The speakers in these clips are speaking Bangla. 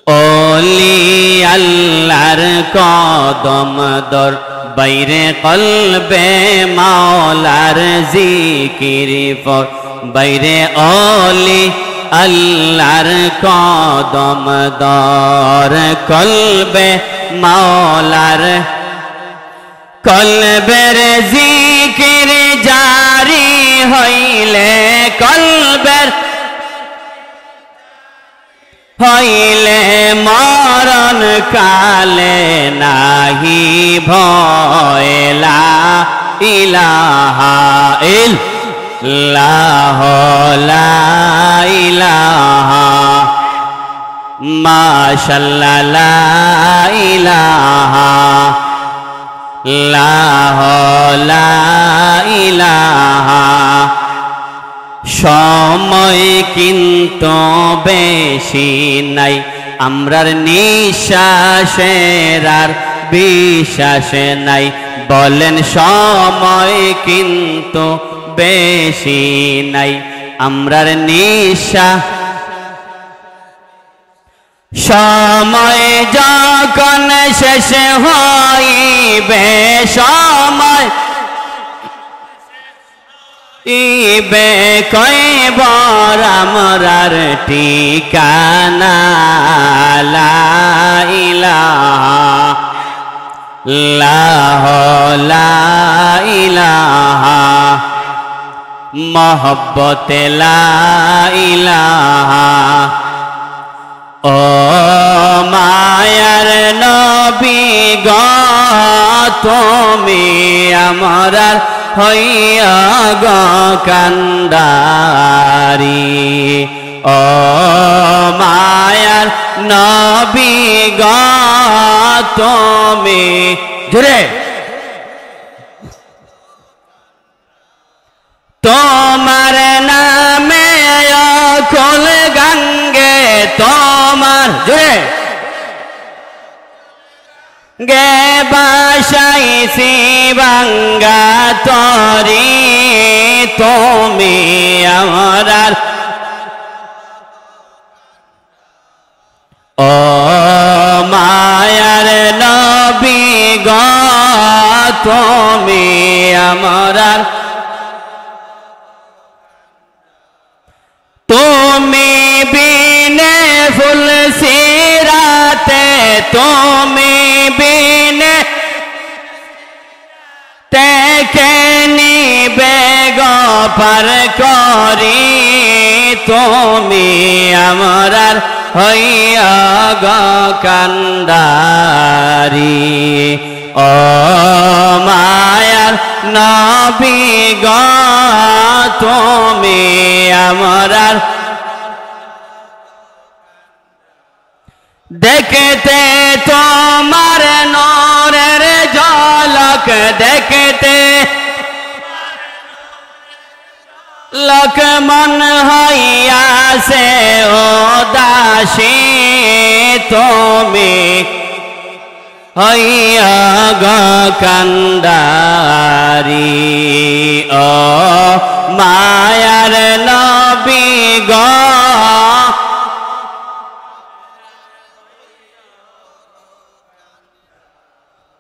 ওলি আল্লাহর কদম দর বাইরে কলবে মাওলার জিকির পর বাইরে ওলি আল্লাহর কদম দর কলবে মাওলার কলবের জিকির জারি হইলে কলবের হইলে মরণ কালে নাহি ভয় লা ইলাহা ইল্লাল্লাহ লা ইলাহা মাশাআল্লাহ লা ইলাহা লা ইলাহা সময় কিন্তু বেশি নাই আমরার নিঃশ্বাসের আর বিশ্বাস নাই বলেন সময় কিন্তু বেশি নাই আমরার নিঃশ্বাস সময় যখন শেষ হইবে সময় ইবে কয়বার আমরার ঠিকানা লা ইলাহা মহব্বতে লা ইলাহা ও মায়ার নবী গো তুমি আমরার হইয়া গো কান্ডারি ও মায়ার নবী গো তুমি জুড়ে তোমার নামে অকল গঙ্গে তোমার জুড়ে গে বাসাইছি বাঙ্গা তরি তুমি আমরার ও মায়ার নবী গো তুমি আমরার তুমি বিনে ফুল সিরাতে তুমি বিনে তেকে নিবে গো পার করি তুমি আমরার হইয়া গো কান্ডারি ও মায়ার নবী গো তুমি আমরার দেখতে তোমার নূরের ঝলক দেখতে লোক মন হইয়াছে ও দাসী তুমি হইয়া গো কান্ডারি ও মায়ার নবী গো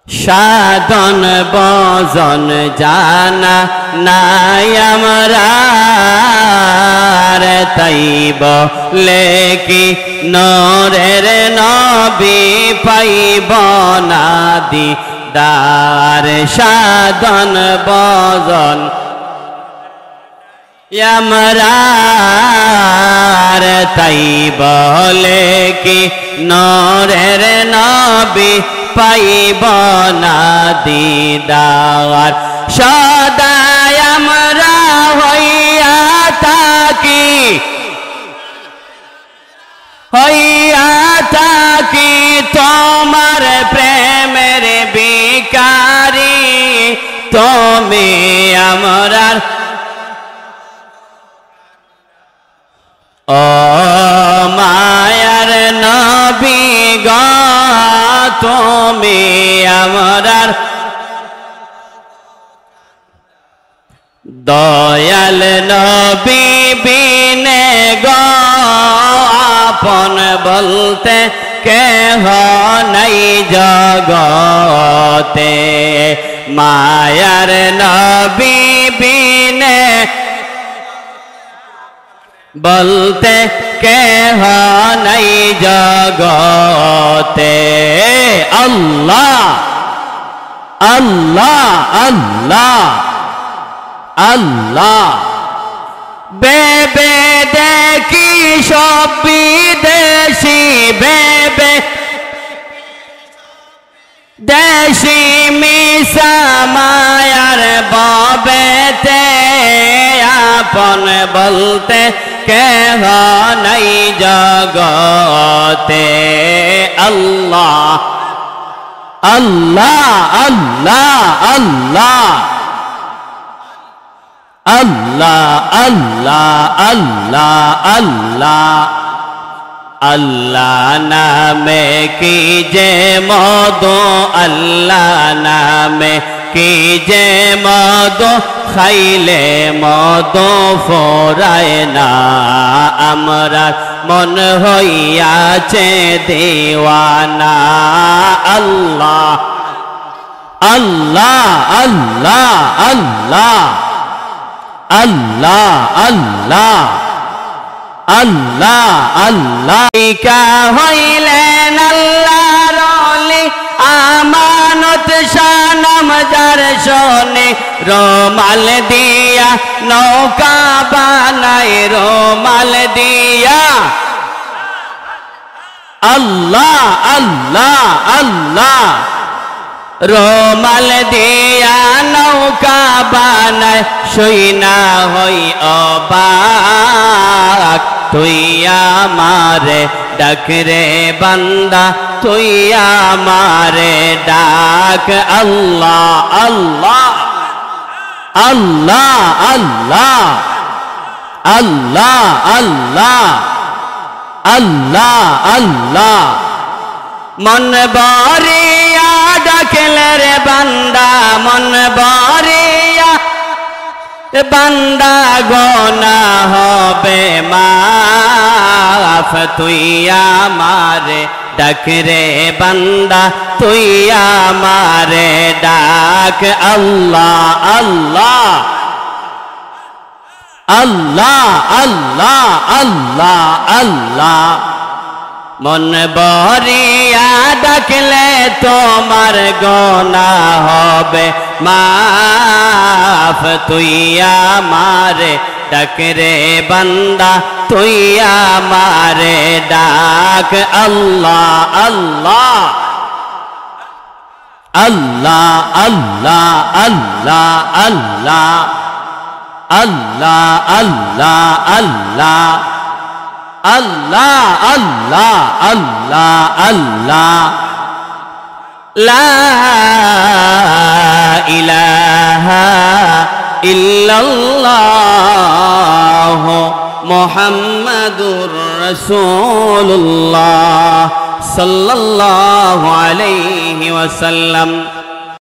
সাধন বজন জানা নাই আমরার তাইব লেকি নরের নবী পাইব না দিদার সাধন বজন আমরার তাইব লেকি নরের নবী পাইব না দিদার সদাই আমরা হইয়া থাকি তোমার প্রেমের বিকারি তুমি আমরার ও মায়ার নবী গো তুমি আমরার দয়াল নবী বিনে গো আপন বলতে কেহ নাই জগতে মায়ার নবী বিনে বলতে কেহ নাই জগতে আল্লাহ আল্লাহ আল্লাহ আল্লাহ বেবে দেখি সব বিদেশি বেবে দেশি মিশা মায়ার ববেতে আপন বলতে কেহ নাই জগতে আল্লাহ আল্লাহ আল্লাহ আল্লাহ আল্লাহ আল্লাহ আল্লাহ আল্লাহ আল্লাহ নামে কি যে মধু আল্লাহ নামে কি যে মধু খাইলে মধু ফোরায় না আমরা মন হইয়াছে দেওয়ানা আল্লাহ আল্লাহ আল্লাহ আল্লাহ আল্লাহ আল্লাহ আল্লাহ আল্লাহ কা হইলেন আল্লাহর ওলি আমানত শানম যার শোনে রোমাল দিয়া নৌকা বানায় রোমাল দিয়া আল্লাহ আল্লাহ আল্লাহ রোমাল দিয়া নৌকা বানায় শুইনা হই অবাক তুই আমারে ডাক রে বান্দা তুই আমারে ডাক আল্লাহ আল্লাহ আল্লাহ আল্লাহ আল্লাহ আল্লাহ আল্লাহ আল্লাহ মন বরিয়া ডাকলে রে বান্দা মন বরিয়া বান্দা গোনা হবে মাফ তুই আমারে ডাক রে বান্দা তুই আমারে ডাক আল্লাহ আল্লাহ আল্লাহ আল্লাহ আল্লাহ আল্লাহ মন বরিয়া ডাকলে তোমার গোনা হবে মাফ তুই আমারে ডাক রে বান্দা তুই আমারে ডাক আল্লাহ আল্লাহ আল্লাহ আল্লাহ আল্লাহ আল্লাহ আল্লাহ আল্লাহ আল্লাহ আল্লাহ আল্লাহ আল্লাহ আল্লাহ লা ইলাহা ইল্লাল্লাহ মুহাম্মাদুর রাসূলুল্লাহ সাল্লাল্লাহু আলাইহি ওয়াসাল্লাম